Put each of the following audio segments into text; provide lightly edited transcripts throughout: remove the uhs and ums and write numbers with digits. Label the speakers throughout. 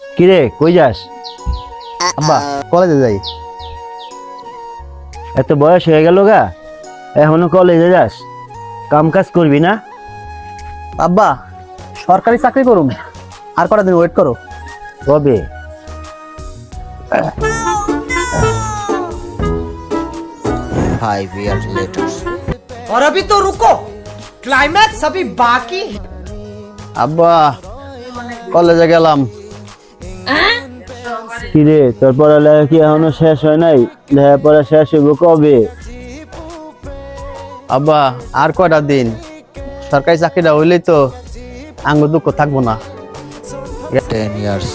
Speaker 1: কিরে কই যাস?
Speaker 2: আব্বা কলেজে যাই।
Speaker 1: এত বয়স হয়ে গেল গা, এখনো কলেজে যাস? কাম কাজ করবি না?
Speaker 2: আব্বা সরকারি চাকরি করুম, আর কটা দিন ওয়েট করো।
Speaker 1: কবে?
Speaker 3: 5 years later.
Speaker 4: और अभी तो रुको, क्लाइमैक्स अभी बाकी है।
Speaker 2: আব্বা কলেজে গেলাম।
Speaker 1: কিরে তোর পড়ালেখা কি এখনো শেষ হয় নাই? লেখাপড়া শেষ হইব কবে?
Speaker 2: আব্বা আর কয়টা দিন, সরকারি চাকরিটা হইলেই তো আঙ্গুর দুঃখ থাকবো না।
Speaker 3: 10 years.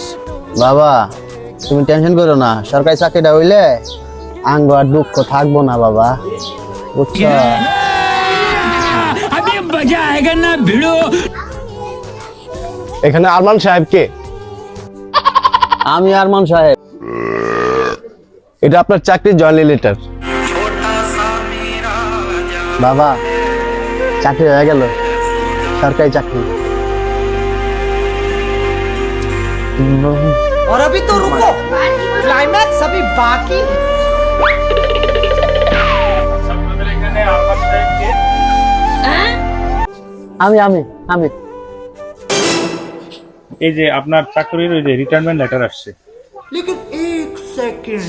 Speaker 2: বাবা তুমি টেনশন করো না, সরকারি চাকরিটা হইলে আঙ্গ আর দুঃখ থাকবো না বাবা, বুঝছো?
Speaker 5: এখানে আরমান সাহেব কে?
Speaker 2: আমি আরমান সাহেব।
Speaker 5: এটা আপনার চাকরির জয়েনিং লেটার।
Speaker 2: বাবা চাকরি হয়ে গেল, সরকারি চাকরি।
Speaker 4: और अभी तो रुको, क्लाइमैक्स अभी बाकी है।
Speaker 2: আমি আমি আমি
Speaker 6: এই যে আপনার চাকরির ওই যে রিটায়ারমেন্ট লেটার আসছে।
Speaker 4: लेकिन एक सेकंड